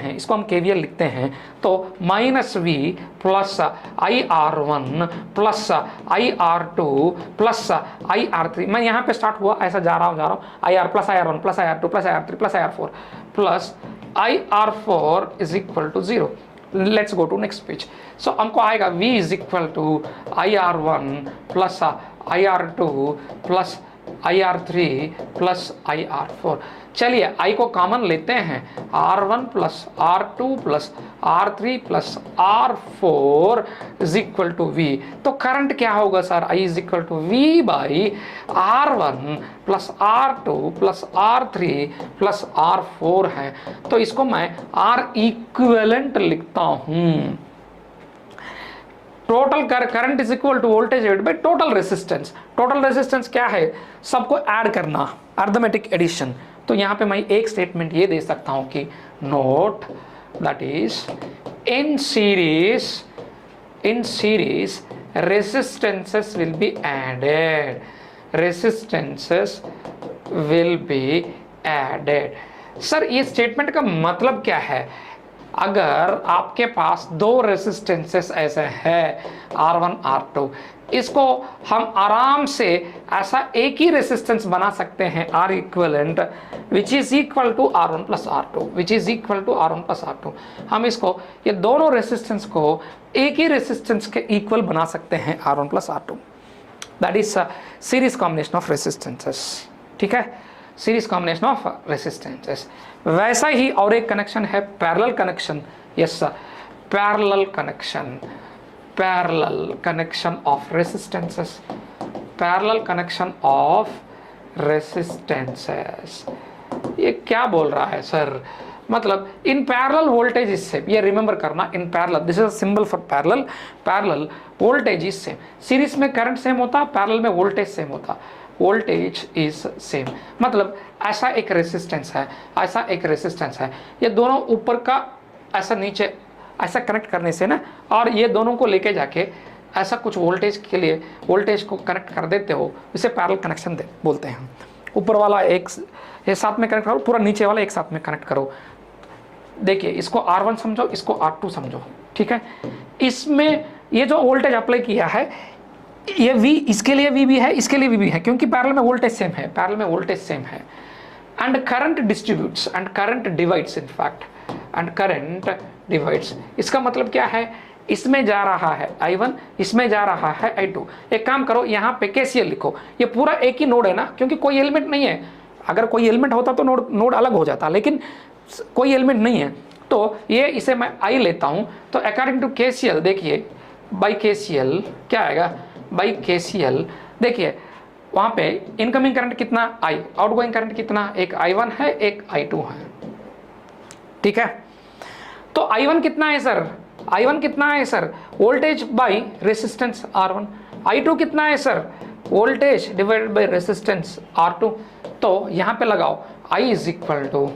हैं, तो -V plus IR1 plus IR2 plus IR3, मैं यहाँ पे स्टार्ट हुआ ऐसा जा रहा हूँ, IR plus IR1 plus IR2 plus IR3 plus IR4 plus IR4 is equal to 0। Let's go to next page. So हमको आएगा V is equal to IR1 plus IR2 plus IR3 plus IR4। चलिए I को common लेते हैं, R1 plus R2 plus R3 plus R4 is equal to V। तो current क्या होगा sir? I is equal to V by R1 plus R2 plus R3 plus R4 है। तो इसको मैं R इक्विवेलेंट लिखता हूं। Total current is equal to voltage divided by total resistance. Total resistance क्या है? सबको ऐड करना, अरिथमेटिक एडिशन। तो यहां पे मैं एक स्टेटमेंट ये दे सकता हूं कि note that is in series resistances will be added, resistances will be added. Sir ये स्टेटमेंट का मतलब क्या है? अगर आपके पास दो रेजिस्टेंसेस ऐसे हैं R1 R2, इसको हम आराम से ऐसा एक ही रेजिस्टेंस बना सकते हैं R equivalent which is equal to R1 plus R2, which is equal to R1 plus R2। हम इसको, ये दोनों रेजिस्टेंस को एक ही रेजिस्टेंस के इक्वल बना सकते हैं R1 plus R2। That is series combination of resistances. ठीक है, सीरीज कॉम्बिनेशन ऑफ रेजिस्टेंसेस। वैसा ही और एक कनेक्शन है parallel connection. Yes sir, parallel connection, parallel connection of resistances, parallel connection of resistances. ये क्या बोल रहा है सर? मतलब in parallel voltage is same, ये रिमेंबर करना, in parallel, this is a symbol for parallel, parallel voltage is same. Series में current same होता, पैरेलल में वोल्टेज सेम होता, वोल्टेज इज सेम। मतलब ऐसा एक रेजिस्टेंस है, ऐसा एक रेजिस्टेंस है, ये दोनों ऊपर का ऐसा नीचे ऐसा कनेक्ट करने से ना, और ये दोनों को लेके जाके ऐसा कुछ वोल्टेज के लिए वोल्टेज को कनेक्ट कर देते हो, इसे पैरेलल कनेक्शन बोलते हैं। ऊपर वाला एक ये साथ में कनेक्ट करो, पूरा नीचे वाला एक साथ में कनेक्ट करो। देखिए इसको R1 समझो, इसको R2 समझो। ठीक है, इसमें ये जो वोल्टेज अप्लाई किया है, ये V इसके लिए V भी है, इसके लिए V भी है, क्योंकि पैरेलल में वोल्टेज सेम है, पैरेलल में वोल्टेज सेम है। And current distributes and current divides, in fact and current divides. इसका मतलब क्या है? इसमें जा रहा है I1, इसमें जा रहा है I2। एक काम करो, यहाँ पे KCL लिखो। ये पूरा एक ही नोड है ना, क्योंकि कोई एलिमेंट नहीं है। अगर कोई एलिमेंट होता तो नोड अलग हो जाता, लेकिन कोई एलिमेंट नहीं है, तो ये इसे मैं I लेता हूँ। तो अकॉर्डिंग टू KCL, देखिए बाई KCL क्या आएगा? बाई KCL देखिए वहाँ पे इनकमिंग करंट कितना I, आउटगोइंग करंट कितना? एक I1 है, एक I2 है। ठीक है, तो I1 कितना है सर? I1 कितना है सर? Voltage by resistance R1। I2 कितना है सर? Voltage divided by resistance R2। तो यहाँ पे लगाओ I is equal to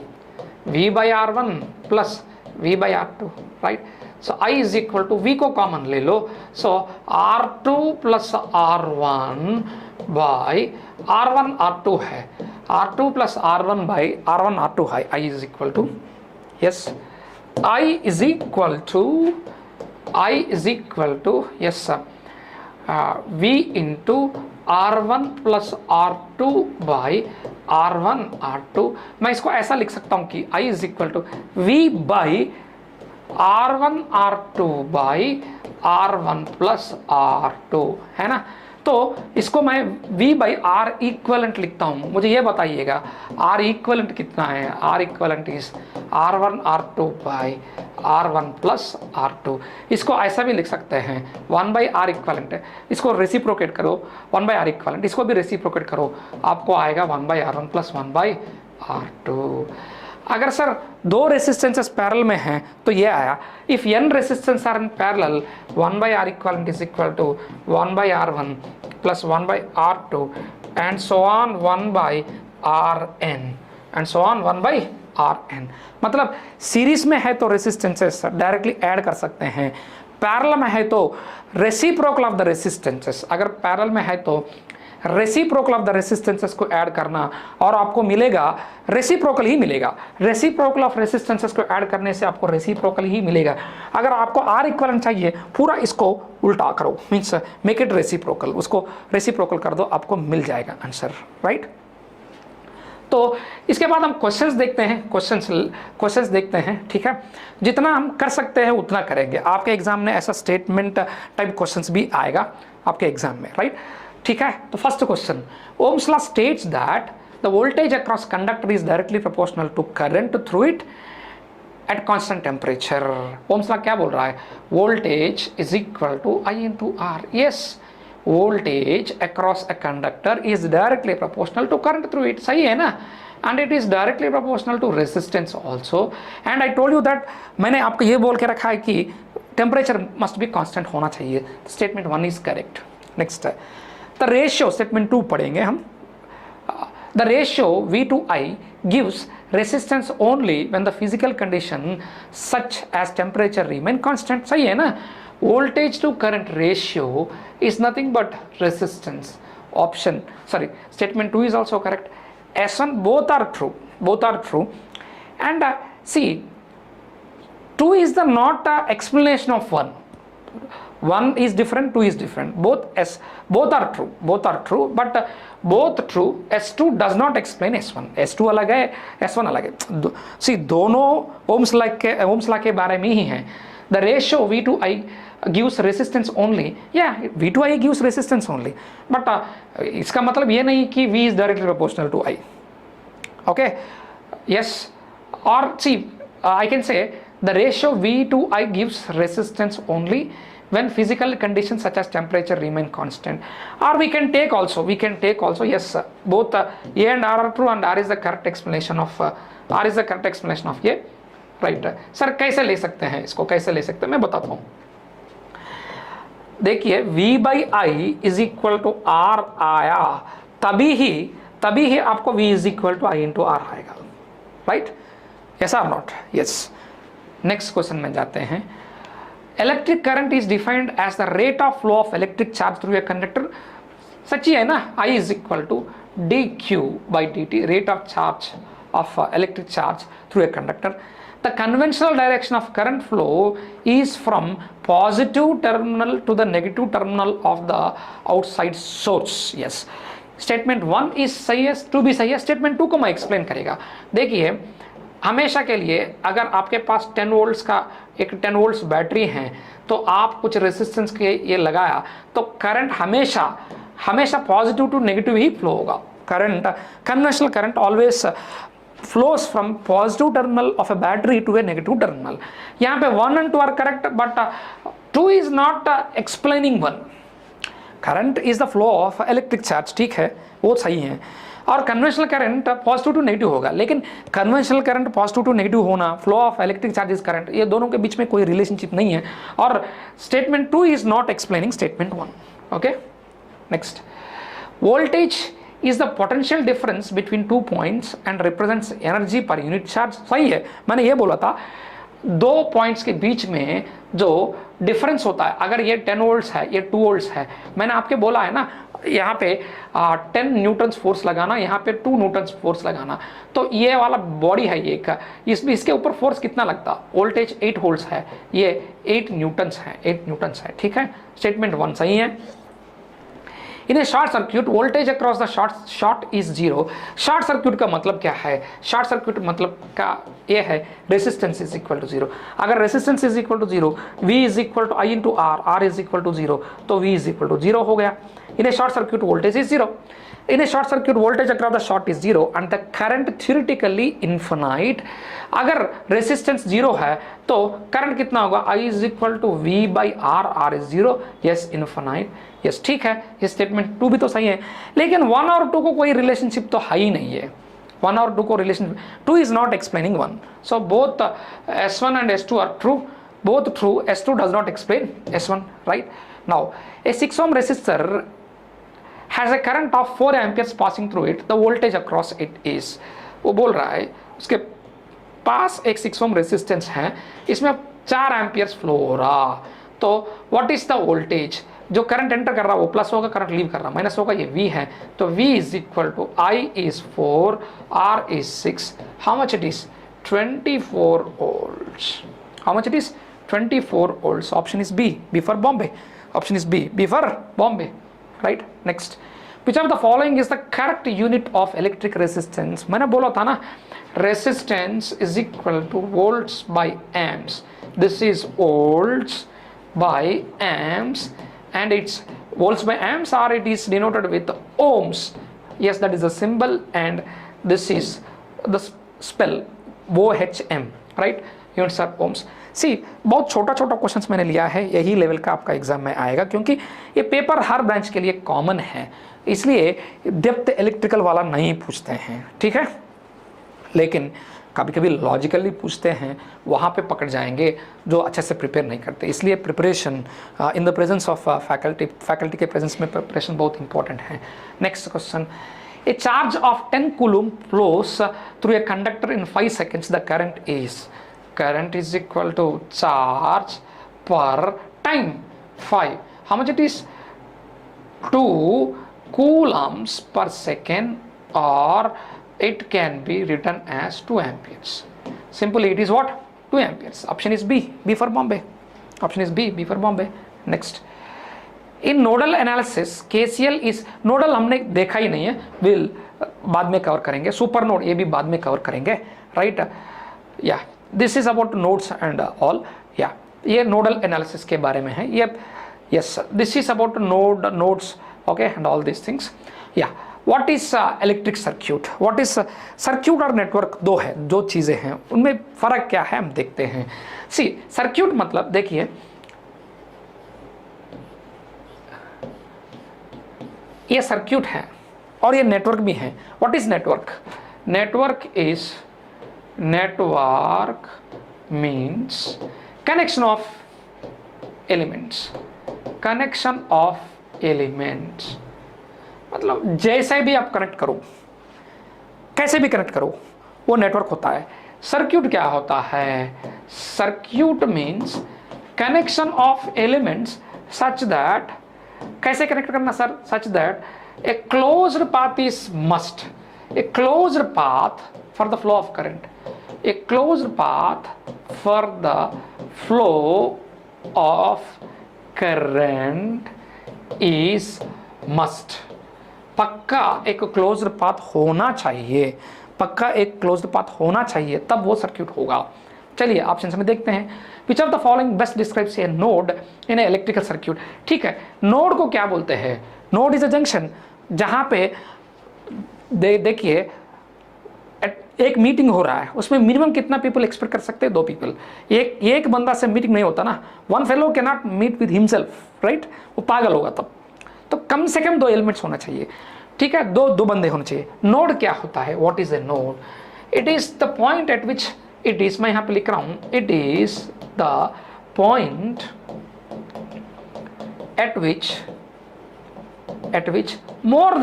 V by R1 plus V by R2, right. So I is equal to, V को कॉमन ले लो, सो R2 plus R1 by R1 R2 है, R2 plus R1 by R1 R2 है। I is equal to, yes, I is equal to yes sir, V into R1 plus R2 by R1 R2। मैं इसको ऐसा लिख सकता हूँ कि I is equal to V by R1 R2 by R1 plus R2, है ना। तो इसको मैं V बाई R इक्वलेंट लिखता हूँ। मुझे ये बताइएगा R इक्वलेंट कितना है? R equivalent is R1 R2 by R1 plus R2। इसको ऐसा भी लिख सकते हैं 1 बाई R इक्वलेंट है, इसको रेसिप्रोकेट करो 1 बाई R इक्वलेंट, इसको भी रेसिप्रोकेट करो, आपको आएगा 1 by R1 plus 1 by R2। अगर सर दो रेसिस्टेंसेस पैरेलल में हैं तो ये आया, if n resistance are in parallel 1 by R equivalent is equal to 1 by R1 plus 1 by R2 and so on 1 by Rn and so on 1 by Rn। मतलब series में है तो रेसिस्टेंसेस डायरेक्टली ऐड कर सकते हैं, parallel में है तो रेसिप्रोकल ऑफ द रेसिस्टेंसेस, अगर पैरेलल में है तो रेसिप्रोकल ऑफ द रेसिस्टेंसेस को ऐड करना और आपको मिलेगा रेसिप्रोकल ही मिलेगा। रेसिप्रोकल ऑफ रेसिस्टेंसेस को ऐड करने से आपको रेसिप्रोकल ही मिलेगा। अगर आपको R इक्विवेलेंट चाहिए, पूरा इसको उल्टा करो, मीन्स मेक इट रेसिप्रोकल, उसको रेसिप्रोकल कर दो, आपको मिल जाएगा आंसर, राइट। तो इसके बाद हम क्वेश्चंस देखते हैं, क्वेश्चंस देखते हैं। ठीक है, जितना हम कर सकते हैं उतना करेंगे। आपके एग्जाम में ऐसा स्टेटमेंट टाइप क्वेश्चंस भी आएगा आपके एग्जाम में, राइट। ठीक है, तो first question, Ohm's law states that the voltage across conductor is directly proportional to current through it at constant temperature. Ohm's law क्या बोल रहा है, voltage is equal to I into R. Yes, voltage across a conductor is directly proportional to current through it, सही है ना, and it is directly proportional to resistance also, and I told you that मैंने आपको ये बोल के रखा है कि temperature must be constant होना चाहिए, statement 1 is correct। next the ratio, statement 2 पढ़ेंगे हम, the ratio V to I gives resistance only when the physical condition such as temperature remain constant, सही है ना, voltage to current ratio is nothing but resistance, option, sorry, statement 2 is also correct, S1 both are true, and see 2 is the not explanation of 1 is different, 2 is different, both are true, but both true, S2 does not explain S1, S2 अलग है, S1 अलग है, see दोनों Ohm's law के बारे में ही हैं। the ratio V to I gives resistance only, yeah, V to I gives resistance only, but इसका मतलब ये नहीं कि V is directly proportional to I, okay, yes, or see I can say the ratio V to I gives resistance only when physical conditions such as temperature remain constant, or we can take also yes, both A and R are true, and R is the correct explanation of A, right. Sir कैसे ले सकते हैं इसको, कैसे ले सकते हैं मैं बताता हूं। देखिए V by I is equal to R आया, तभी ही आपको V is equal to I into R आएगा, right, yes or not, yes. Next question में जाते हैं, electric current is defined as the rate of flow of electric charge through a conductor, सच्ची है ना, I is equal to D Q by D T, rate of charge of electric charge through a conductor. The conventional direction of current flow is from positive terminal to the negative terminal of the outside source, yes, statement 1 is सही है, 2 भी सही है, statement 2 को मैं explain करेगा। देखिए हमेशा के लिए अगर आपके पास 10 वोल्ट्स का एक 10 वोल्ट्स बैटरी है, तो आप कुछ रेसिस्टेंस के ये लगाया तो करंट हमेशा पॉजिटिव टू नेगेटिव ही फ्लो होगा। Current, conventional current always flows from positive terminal of a battery to a negative terminal। यहाँ पे 1 and 2 are correct, but 2 is not explaining 1। current is the flow of electric charge, ठीक है, वो सही है, और conventional current positive to negative होगा, लेकिन conventional current positive to negative होना, flow of electric charges current, ये दोनों के बीच में कोई रिलेशनशिप नहीं है, और statement 2 is not explaining statement 1। Okay, next, voltage is the potential difference between 2 points and represents energy per unit charge, सही है, मैंने ये बोला था 2 पॉइंट्स के बीच में जो डिफरेंस होता है, अगर ये 10 वोल्ट्स है, ये 2 वोल्ट्स है, मैंने आपके बोला है ना यहाँ पे 10 न्यूटन्स फोर्स लगाना, यहाँ पे 2 न्यूटन्स फोर्स लगाना, तो ये वाला बॉडी है ये का, इसके ऊपर फोर्स कितना लगता, वोल्टेज 8 वोल्ट्स है, ये 8 न्यूटन्स है, ठीक है, स्टेटमेंट 1 सही है। In a short circuit voltage across the short is zero. Short circuit का मतलब क्या है, शॉर्ट सर्क्यूट मतलब का ये है resistance is equal to zero. अगर resistance is equal to zero, V is equal to I into R, R is equal to zero, तो V is equal to zero हो गया। In a short circuit voltage is zero, in a short circuit voltage across the short is zero and the current theoretically infinite। अगर resistance zero है तो current कितना होगा, I is equal to V by R, R is zero, yes infinite, yes ठीक है, ये statement 2 भी तो सही है, लेकिन 1 और 2 को कोई रिलेशनशिप तो है ही नहीं है, 1 और 2 को relation, 2 is not explaining 1, so both S1 and S2 are true, both true, S2 does not explain S1, right? Now a 6 ohm resistor has a current of 4 amperes passing through it, the voltage across it is, वो बोल रहा है उसके पास एक 6 ohm resistance है, इसमें 4 amperes flow हो रहा, तो व्हाट इज द वोल्टेज, जो करंट एंटर कर रहा है वो प्लस होगा, करंट लीव कर रहा माइनस होगा, ये V है, तो V is equal to I is 4, R is 6, how much it is 24 volts, how much it is 24 volts, option is B for Bombay, option is B for Bombay, right? Next, which of the following is the correct unit of electric resistance? मैंने बोला था ना, resistance is equal to volts by amps, this is volts by amps and its volts by amps, or it is denoted with ohms. Yes, that is the symbol, and this is the spell OHM, right? Units are ohms. सी बहुत छोटा छोटा questions मैंने लिया है, यही level का आपका exam में आएगा, क्योंकि ये पेपर हर ब्रांच के लिए कॉमन है, इसलिए डेप्थ इलेक्ट्रिकल वाला नहीं पूछते हैं, ठीक है। लेकिन कभी कभी लॉजिकली पूछते हैं, वहाँ पे पकड़ जाएंगे जो अच्छे से प्रिपेयर नहीं करते। इसलिए preparation in the presence of faculty के प्रेजेंस में प्रिपरेशन बहुत इंपॉर्टेंट है। Next question, A charge of 10 coulomb flows through a conductor in 5 seconds, the current is equal to charge per time 5. How much it is? 2 coulombs per second, or it can be written as 2 amperes. Simply it is what? 2 amperes. Option is B for Bombay. Option is B for Bombay. Next, in nodal analysis KCL is nodal, हमने देखा ही नहीं है, will बाद में cover करेंगे, super node ये भी बाद में कवर करेंगे, राइट। या this is about nodes and all, या ये नोडल एनालिसिस के बारे में है ये। Yes, this is about nodes, okay, and all this things. या what is electric circuit, what is circuit और नेटवर्क, दो है, दो चीज़ें हैं, उनमें फ़र्क क्या है हम देखते हैं। सी सर्क्यूट मतलब देखिए, ये सर्क्यूट है और ये नेटवर्क भी है। What is network? Network means connection of elements. मतलब जैसे भी आप कनेक्ट करो, कैसे भी कनेक्ट करो, वो नेटवर्क होता है। सर्क्यूट क्या होता है? Circuit means connection of elements such that, कैसे कनेक्ट करना sir? Such that A closed path is must, A closed path for the flow of current, a closed path for the flow of current is must. पक्का एक closed path होना चाहिए, पक्का एक closed path होना चाहिए, तब वो सर्क्यूट होगा। चलिए ऑप्शन में देखते हैं, which of the following best describes a node in A electrical circuit. ठीक है, नोड को क्या बोलते हैं? नोड इज अ जंक्शन, जहां पे देखिए एक मीटिंग हो रहा है, उसमें मिनिमम कितना पीपल एक्सपेक्ट कर सकते हैं? 2 पीपल। एक बंदा से मीटिंग नहीं होता ना, one fellow can not meet with himself, right? वो पागल होगा तब। तो कम से कम 2 एलिमेंट्स होना चाहिए, ठीक है, दो बंदे होने चाहिए। नोड क्या होता है? What is a node? It is the point eight which it is, मैं यहां पे लिख रहा हूं, it is the point eight which more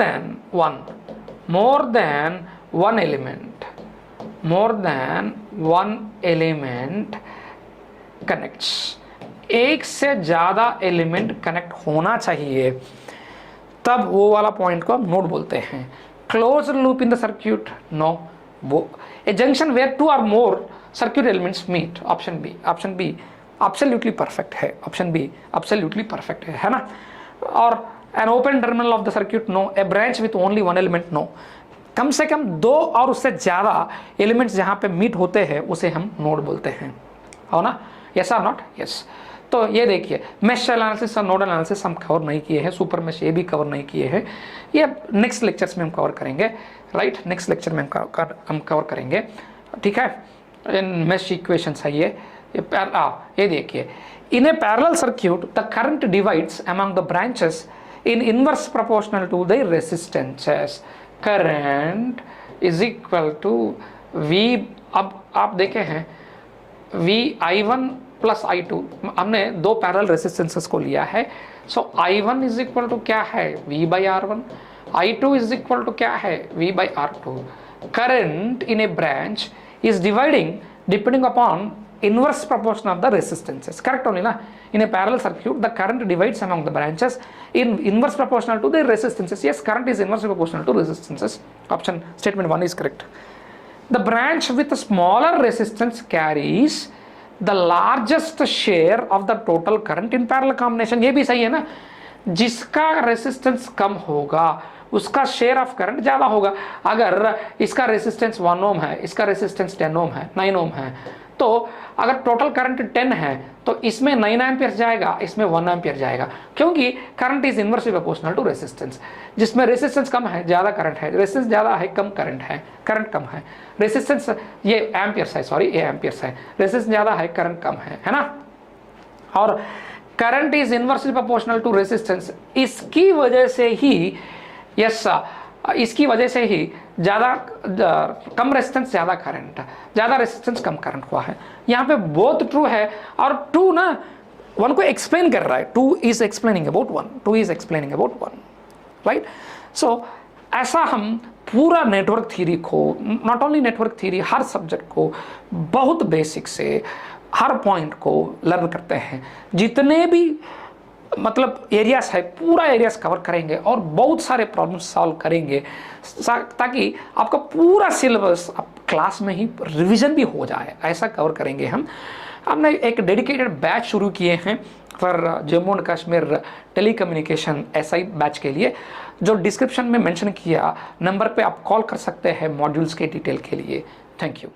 than one element connects. एक से ज्यादा एलिमेंट कनेक्ट होना चाहिए, तब वो वाला पॉइंट को हम नोड बोलते हैं। Close loop in the circuit, no. वो a junction where 2 or more circuit elements meet, option B absolutely perfect है, ऑप्शन बी एब्सोल्युटली परफेक्ट है ना। और an open terminal of the circuit, no. A branch with only 1 element, no. कम से कम 2 और उससे ज़्यादा एलिमेंट्स जहाँ पे मीट होते हैं उसे हम नोड बोलते हैं, हो ना? यस और नॉट? यस। तो ये देखिए, मेश एनालिसिस और नोडल एनालिसिस हम कवर नहीं किए हैं, सुपर मेश ये भी कवर नहीं किए हैं, ये नेक्स्ट लेक्चर्स में हम कवर करेंगे, राइट? नेक्स्ट लेक्चर में हम कवर करेंगे, ठीक है? मेश इक्वेशंस है ये देखिए, in a parallel circuit the current divides among the branches in inverse proportional to the resistances. Current is equal to V, अब आप देखे हैं I1 प्लस I2, हमने 2 पैरेलल रेसिस्टेंसेस को लिया है। सो I1 इज इक्वल टू क्या है? V/R1। I2 is equal to क्या है? V/R2। Current in A branch is dividing depending upon inverse proportion of the resistances. Correct only na? In a parallel circuit, the current divides among the branches in inverse proportional to the resistances. Yes, current is inversely proportional to resistances. Option statement 1 is correct. The branch with a smaller resistance carries the largest share of the total current in parallel combination. ये भी सही है ना? जिसका resistance कम होगा उसका share of current ज़्यादा होगा। अगर इसका रेसिस्टेंस 1 ओम है, इसका रेसिस्टेंस 10 ओम है, 9 ओम है, तो अगर टोटल करंट 10 है तो इसमें 9 एम्पियर जाएगा, इसमें 1 एम्पियर जाएगा, क्योंकि current is inversely proportional to resistance. जिसमें रेसिस्टेंस कम है ज़्यादा करंट है, रेसिस्टेंस ज़्यादा है कम करंट है, करंट कम है। रेसिस्टेंस ये एम्पियर्स है, सॉरी ये एम्पियर्स है, रेसिस्टेंस ज़्यादा है करंट कम है ना। और current is inversely proportional to resistance, इसकी वजह से ही इसकी वजह से ही ज़्यादा कम रेजिस्टेंस ज़्यादा करंट, ज़्यादा रेजिस्टेंस कम करंट हुआ है। यहाँ पे बहुत ट्रू है, और टू ना वन को एक्सप्लेन कर रहा है, two is explaining about one, two is explaining about one, right. So ऐसा हम पूरा नेटवर्क थ्योरी को, नॉट ओनली नेटवर्क थ्योरी, हर सब्जेक्ट को बहुत बेसिक से हर पॉइंट को लर्न करते हैं। जितने भी मतलब एरियाज है पूरा एरियाज कवर करेंगे और बहुत सारे प्रॉब्लम्स सॉल्व करेंगे, ताकि आपका पूरा सिलेबस आप क्लास में ही रिवीजन भी हो जाए, ऐसा कवर करेंगे हम। हमने एक डेडिकेटेड बैच शुरू किए हैं for Jammu and Kashmir telecommunication SI batch के लिए, जो डिस्क्रिप्शन में मेंशन किया नंबर पे आप कॉल कर सकते हैं मॉड्यूल्स के डिटेल के लिए। Thank you.